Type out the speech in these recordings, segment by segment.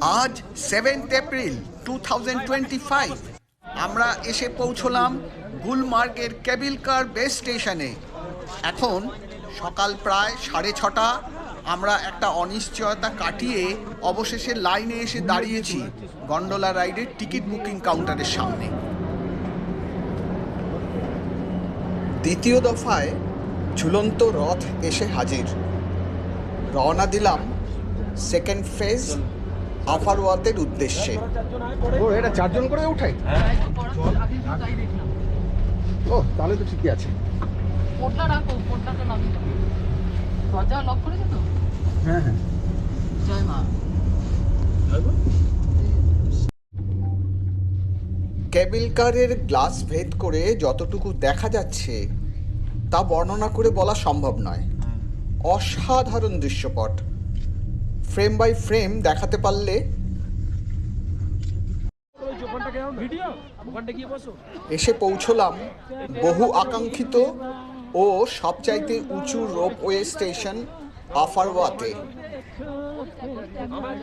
আজ 7th April 2025 আমরা এসে পৌঁছলাম গুলমার্গের কেবল কার বেস স্টেশনে। এখন সকাল প্রায় 6:30। আমরা একটা অনিশ্চয়তা কাটিয়ে অবশেষে লাইনে এসে দাঁড়িয়েছি গন্ডোলা রাইডের টিকিট বুকিং কাউন্টারের সামনে। দ্বিতীয় দফায় ঝুলন্ত রথ এসে হাজির। রওনা দিলাম সেকেন্ড ফেজ আফারওয়াতের উদ্দেশ্যে। ও এটা 4 জন করে উঠাই? ও তাহলে তো ঠিকই আছে। পোটলা রাখো, পোটলাটা নামিয়ে দাও। দরজা লক করেছো তো? হ্যাঁ হ্যাঁ। জয় মা। কেবল কারের গ্লাস ভেদ করে যতটুকু দেখা যাচ্ছে তা বর্ণনা করে বলা সম্ভব নয়। অসাধারণ দৃশ্যপট, ফ্রেম বাই ফ্রেম দেখাতে পারলে। এসে পৌঁছলাম বহু আকাঙ্ক্ষিত ও সবচাইতে উঁচু রোপওয়ে স্টেশন আফারওয়াতে।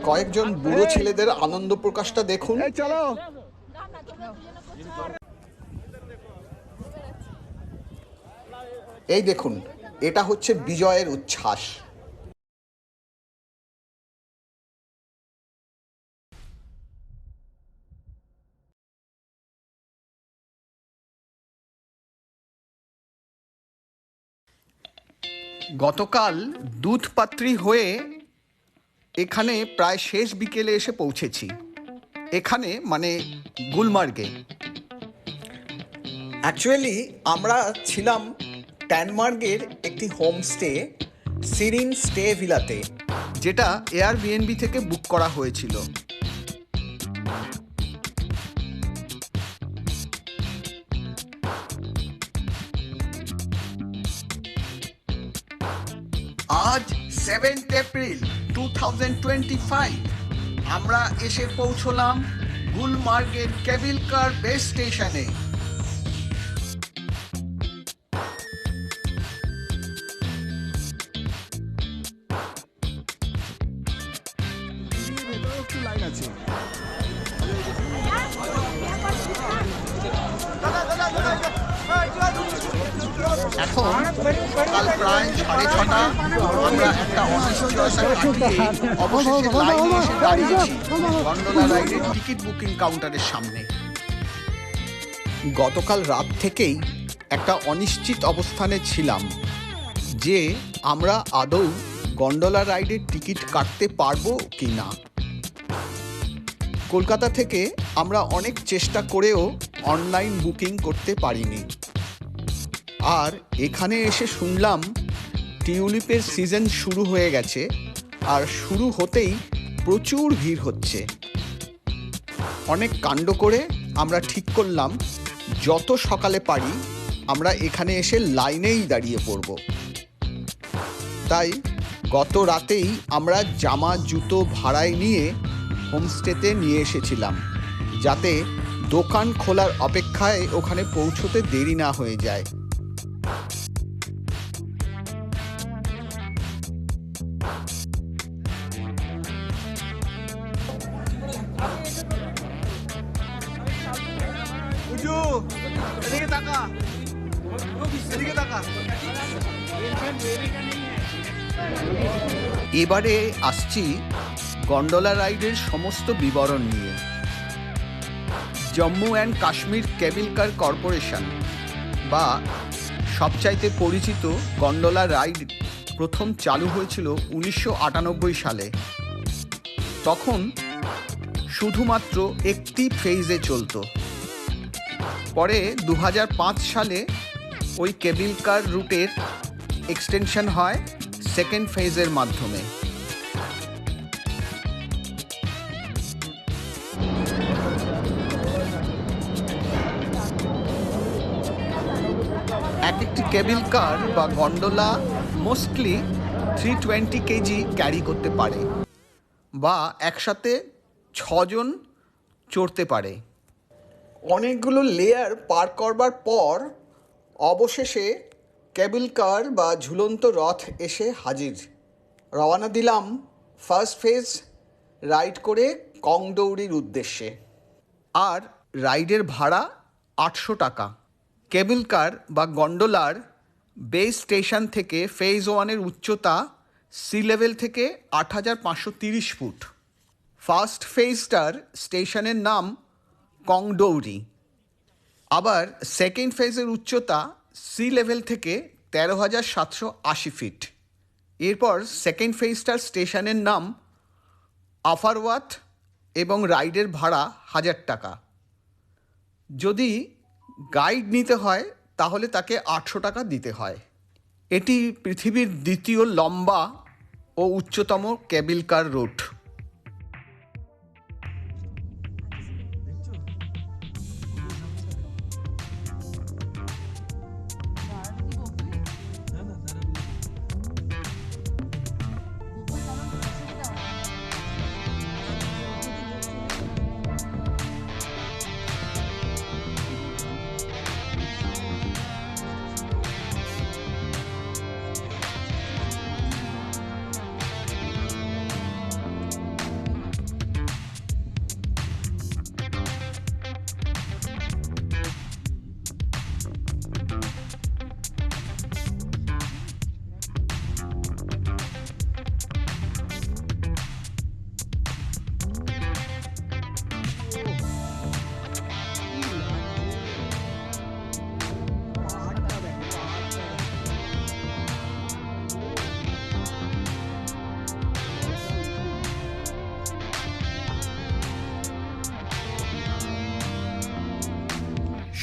কয়েকজন বুড়ো ছেলেদের আনন্দ প্রকাশটা দেখুন। চলো। এই দেখুন, এটা হচ্ছে বিজয়ের উচ্ছ্বাস। গতকাল দুধপাত্রী হয়ে এখানে প্রায় শেষ বিকেলে এসে পৌঁছেছি। এখানে মানে গুলমার্গে। অ্যাকচুয়ালি আমরা ছিলাম ট্যানমার্গের একটি হোমস্টে সিরিন স্টে ভিলাতে, যেটা এয়ারবিএনবি থেকে বুক করা হয়েছিল। আজ 7th এপ্রিল 2025 আমরা এসে পৌঁছলাম গুলমার্গের কেবল কার বেস স্টেশনে। লাইন আছে। এখন সকাল প্রায় 6:30। আমরা একটা অনিশ্চয়তা কাটিয়ে অবশেষে লাইনে এসে দাঁড়িয়েছি গন্ডোলা রাইডের টিকিট বুকিং কাউন্টারের সামনে। গতকাল রাত থেকেই একটা অনিশ্চিত অবস্থানে ছিলাম যে আমরা আদৌ গন্ডোলা রাইডের টিকিট কাটতে পারবো কি না। কলকাতা থেকে আমরা অনেক চেষ্টা করেও অনলাইন বুকিং করতে পারিনি। আর এখানে এসে শুনলাম টিউলিপের সিজন শুরু হয়ে গেছে, আর শুরু হতেই প্রচুর ভিড় হচ্ছে। অনেক কাণ্ড করে আমরা ঠিক করলাম যত সকালে পারি আমরা এখানে এসে লাইনেই দাঁড়িয়ে পড়ব। তাই গত রাতেই আমরা জামা জুতো ভাড়ায় নিয়ে হোমস্টেতে নিয়ে এসেছিলাম, যাতে দোকান খোলার অপেক্ষায় ওখানে পৌঁছতে দেরি না হয়ে যায়। এবারে আসছি গন্ডোলা রাইডের সমস্ত বিবরণ নিয়ে। Jammu and Kashmir cable car corporation বা সবচাইতে পরিচিত গন্ডোলা রাইড প্রথম চালু হয়েছিল 1998 সালে। তখন শুধুমাত্র একটি ফেজে চলতো। পরে 2005 সালে ওই কেবল কার রুটের এক্সটেনশন হয় সেকেন্ড ফেজের মাধ্যমে। এক একটি কেবল কার বা গন্ডোলা মোস্টলি 320 কেজি ক্যারি করতে পারে বা একসাথে 6 জন চড়তে পারে। অনেকগুলো লেয়ার পার করবার পর অবশেষে কেবল কার বা ঝুলন্ত রথ এসে হাজির। রওনা দিলাম ফার্স্ট ফেজ রাইড করে কংডৌরির উদ্দেশ্যে। আর রাইডের ভাড়া 800 টাকা। কেবল কার বা গন্ডোলার বেস স্টেশন থেকে ফেজ 1-এর উচ্চতা সি লেভেল থেকে 8530 ফুট। ফার্স্ট ফেজটার স্টেশনের নাম কংডৌরি। আবার সেকেন্ড ফেজের উচ্চতা সি লেভেল থেকে 13,780 ফিট। এরপর সেকেন্ড ফেজটার স্টেশনের নাম আফারওয়াত এবং রাইডের ভাড়া 1000 টাকা। যদি গাইড নিতে হয় তাহলে তাকে 800 টাকা দিতে হয়। এটি পৃথিবীর দ্বিতীয় লম্বা ও উচ্চতম কেবল কার রুট।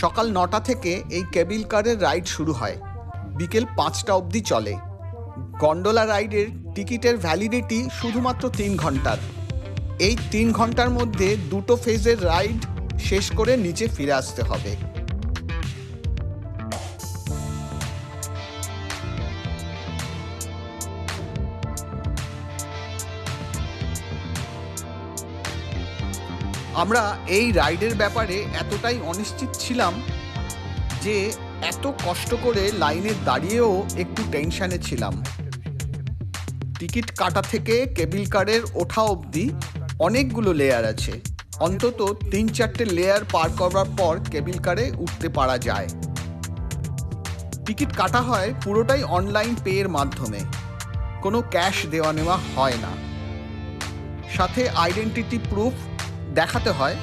সকাল 9টা থেকে এই কেবল কারের রাইড শুরু হয়, বিকেল 5টা অবধি চলে। গন্ডোলা রাইডের টিকিটের ভ্যালিডিটি শুধুমাত্র 3 ঘন্টার। এই 3 ঘন্টার মধ্যে 2টো ফেজের রাইড শেষ করে নিচে ফিরে আসতে হবে। আমরা এই রাইডের ব্যাপারে এতটাই অনিশ্চিত ছিলাম যে এত কষ্ট করে লাইনে দাঁড়িয়েও একটু টেনশানে ছিলাম। টিকিট কাটা থেকে কেবল কারের ওঠা অবধি অনেকগুলো লেয়ার আছে। অন্তত 3-4টে লেয়ার পার করার পর কেবল কারে উঠতে পারা যায়। টিকিট কাটা হয় পুরোটাই অনলাইন পেয়ের মাধ্যমে, কোনো ক্যাশ দেওয়া নেওয়া হয় না। সাথে আইডেন্টিটি প্রুফ দেখাতে হয়।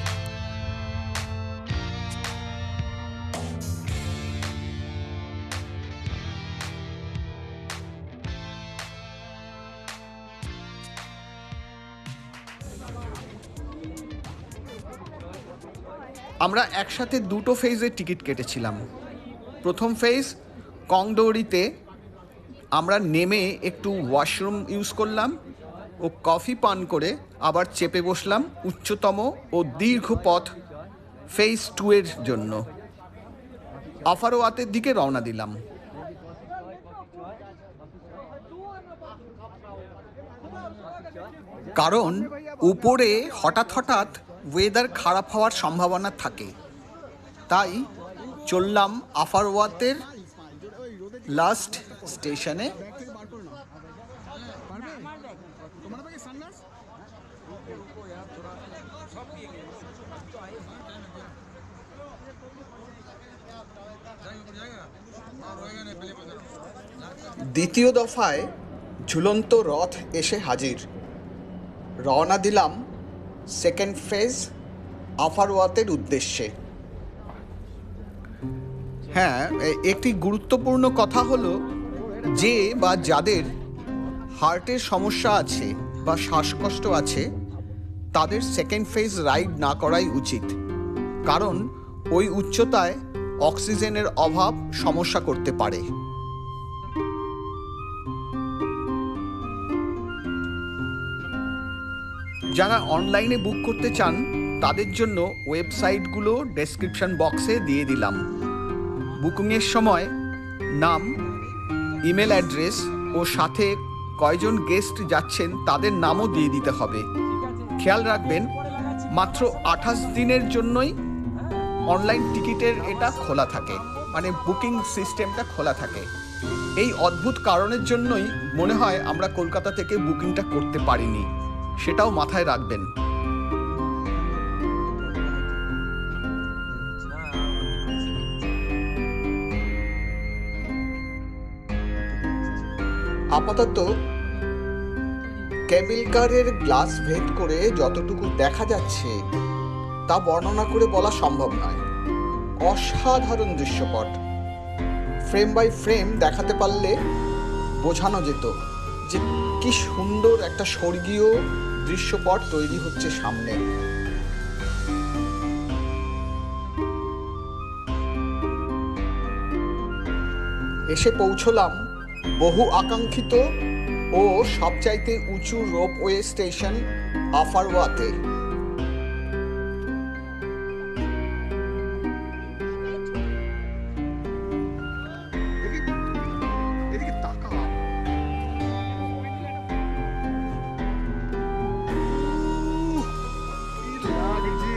আমরা একসাথে 2টো ফেজের টিকিট কেটেছিলাম। প্রথম ফেজ কংডৌরিতে আমরা নেমে একটু ওয়াশরুম ইউজ করলাম ও কফি পান করে আবার চেপে বসলাম উচ্চতম ও দীর্ঘ পথ ফেজ 2-এর জন্য। আফারওয়াতের দিকে রওনা দিলাম। কারণ উপরে হঠাৎ হঠাৎ ওয়েদার খারাপ হওয়ার সম্ভাবনা থাকে, তাই চললাম আফারওয়াতের লাস্ট স্টেশনে। দ্বিতীয় দফায় ঝুলন্ত রথ এসে হাজির। রওনা দিলাম সেকেন্ড ফেজ আফারওয়াতের উদ্দেশ্যে। হ্যাঁ, একটি গুরুত্বপূর্ণ কথা হলো যে বা যাদের হার্টের সমস্যা আছে বা শ্বাসকষ্ট আছে তাদের সেকেন্ড ফেজ রাইড না করাই উচিত, কারণ ওই উচ্চতায় অক্সিজেনের অভাব সমস্যা করতে পারে। যারা অনলাইনে বুক করতে চান তাদের জন্য ওয়েবসাইটগুলো ডেসক্রিপশন বক্সে দিয়ে দিলাম। বুকিংয়ের সময় নাম, ইমেল অ্যাড্রেস ও সাথে কয়জন গেস্ট যাচ্ছেন তাদের নামও দিয়ে দিতে হবে। খেয়াল রাখবেন, মাত্র 28 দিনের জন্যই অনলাইন টিকিটের এটা খোলা থাকে, মানে বুকিং সিস্টেমটা খোলা থাকে। এই অদ্ভুত কারণের জন্যই মনে হয় আমরা কলকাতা থেকে বুকিংটা করতে পারিনি, সেটাও মাথায় রাখবেন। আপাতত কেবল কারের গ্লাস ভেদ করে যতটুকু দেখা যাচ্ছে তা বর্ণনা করে বলা সম্ভব নয়। অসাধারণ দৃশ্যপট, ফ্রেম বাই ফ্রেম দেখাতে পারলে বোঝানো যেত যে কি সুন্দর একটা স্বর্গীয় দৃশ্যপট তৈরি হচ্ছে সামনে। এসে পৌঁছলাম বহু আকাঙ্ক্ষিত ও সবচাইতে উঁচু রোপওয়ে স্টেশন আফারওয়াতে। এদিকে তাকা। কি লাগছে।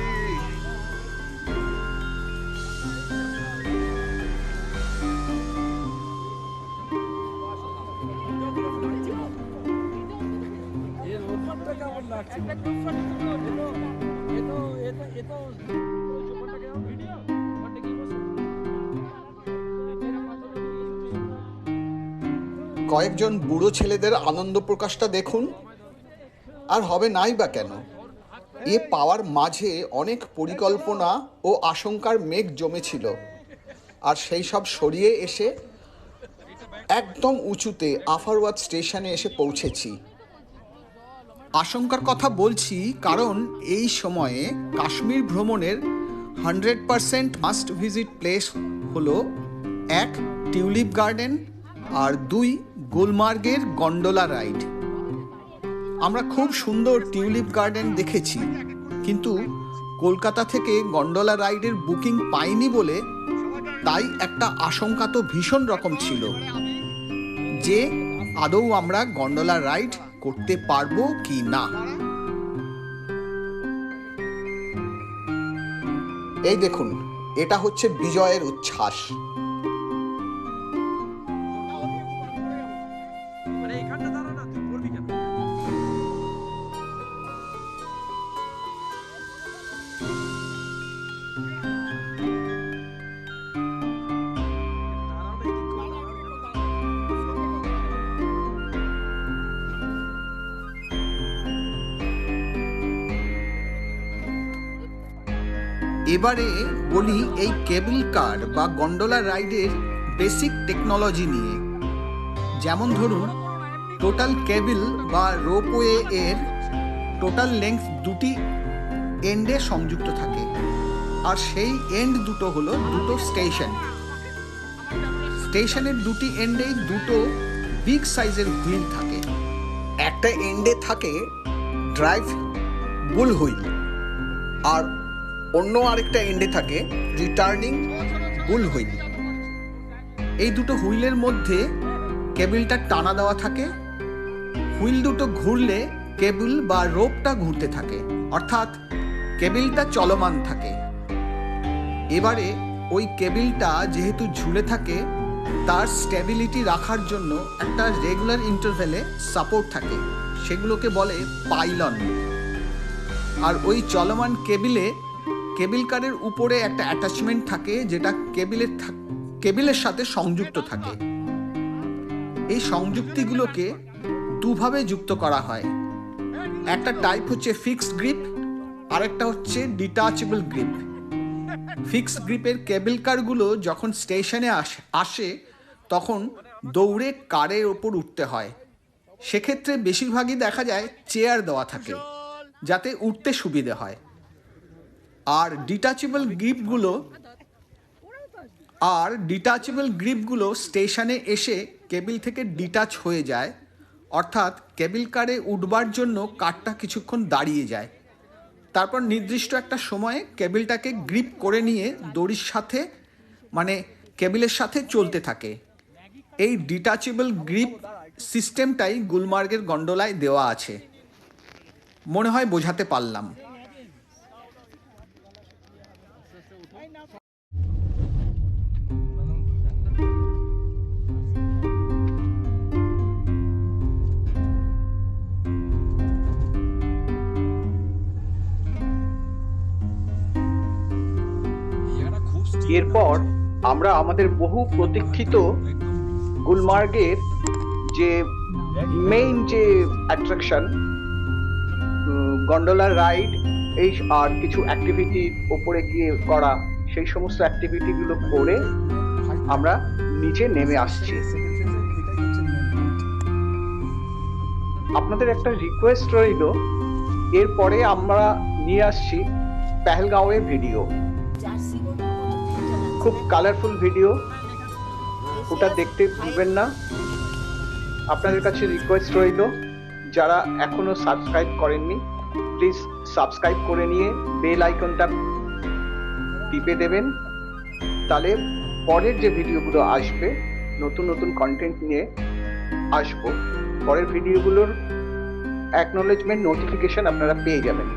কয়েকজন বুড়ো ছেলেদের আনন্দ প্রকাশটা দেখুন। আর হবে নাই বা কেন, এ পাওয়ার মাঝে অনেক পরিকল্পনা ও আশঙ্কার মেঘ জমেছিল, আর সেই সব সরিয়ে এসে একদম উঁচুতে আফারওয়াত স্টেশনে এসে পৌঁছেছি। আশঙ্কার কথা বলছি কারণ এই সময়ে কাশ্মীর ভ্রমণের 100% মাস্ট ভিজিট প্লেস হলো 1 টিউলিপ গার্ডেন আর 2 গুলমার্গের গন্ডোলা রাইড। আমরা খুব সুন্দর টিউলিপ গার্ডেন দেখেছি, কিন্তু কলকাতা থেকে গন্ডোলা রাইডের বুকিং পাইনি বলে তাই একটা আশঙ্কা তো ভীষণ রকম ছিল যে আদৌ আমরা গন্ডোলা রাইড করতে পারবো কি না। এই দেখুন, এটা হচ্ছে বিজয়ের উচ্ছ্বাস। এবারে বলি এই কেবল কার বা গন্ডোলা রাইডের বেসিক টেকনোলজি নিয়ে। যেমন ধরুন, টোটাল কেবল বা রোপওয়ে এর টোটাল লেংথ দুটি এন্ডে সংযুক্ত থাকে, আর সেই এন্ড দুটো হলো দুটো স্টেশন। স্টেশনের দুটি এন্ডেই দুটো বিগ সাইজের হুইল থাকে। একটা এন্ডে থাকে ড্রাইভ বুল হুইল, আর অন্য আরেকটা এন্ডে থাকে রিটার্নিং বুল হুইল। এই দুটো হুইলের মধ্যে কেবলটা টানা দেওয়া থাকে। হুইল দুটো ঘুরলে কেবল বা রোপটা ঘুরতে থাকে, অর্থাৎ কেবলটা চলমান থাকে। এবারে ওই কেবলটা যেহেতু ঝুলে থাকে, তার স্টেবিলিটি রাখার জন্য একটা রেগুলার ইন্টারভ্যালে সাপোর্ট থাকে, সেগুলোকে বলে পাইলন। আর ওই চলমান কেবল কারের উপরে একটা অ্যাটাচমেন্ট থাকে যেটা কেবলের সাথে সংযুক্ত থাকে। এই সংযুক্তিগুলোকে দুভাবে যুক্ত করা হয়। একটা টাইপ হচ্ছে ফিক্সড গ্রিপ, আর একটা হচ্ছে ডিটাচেবল গ্রিপ। ফিক্সড গ্রিপের কেবল কারগুলো যখন স্টেশনে আসে তখন দৌড়ে কারের ওপর উঠতে হয়। সেক্ষেত্রে বেশিরভাগই দেখা যায় চেয়ার দেওয়া থাকে যাতে উঠতে সুবিধে হয়। আর ডিটাচেবল গ্রিপগুলো স্টেশনে এসে কেবল থেকে ডিটাচ হয়ে যায়, অর্থাৎ কেবল কারে উঠবার জন্য কারটা কিছুক্ষণ দাঁড়িয়ে যায়। তারপর নির্দিষ্ট একটা সময়ে কেবলটাকে গ্রিপ করে নিয়ে দড়ির সাথে মানে কেবলের সাথে চলতে থাকে। এই ডিটাচেবল গ্রিপ সিস্টেমটাই গুলমার্গের গন্ডোলায় দেওয়া আছে। মনে হয় বোঝাতে পারলাম। এরপর আমরা আমাদের বহু প্রতীক্ষিত গুলমার্গের যে মেইন যে অ্যাট্রাকশন গন্ডোলা রাইড এই আর কিছু অ্যাক্টিভিটির ওপরে গিয়ে করা, সেই সমস্ত অ্যাক্টিভিটিগুলো করে আমরা নিচে নেমে আসছি। আপনাদের একটা রিকোয়েস্ট রইল, এরপরে আমরা নিয়ে আসছি পেহেলগাঁওয়ের ভিডিও, খুব কালারফুল ভিডিও, ওটা দেখতে ভুলবেন না। আপনাদের কাছে রিকোয়েস্ট রইল, যারা এখনো সাবস্ক্রাইব করেননি প্লিজ সাবস্ক্রাইব করে নিয়ে বেল আইকনটা টিপে দেবেন, তাহলে পরের যে ভিডিওগুলো আসবে নতুন নতুন কন্টেন্ট নিয়ে আসবো, পরের ভিডিওগুলোর অ্যাকনোলেজমেন্ট নোটিফিকেশন আপনারা পেয়ে যাবেন।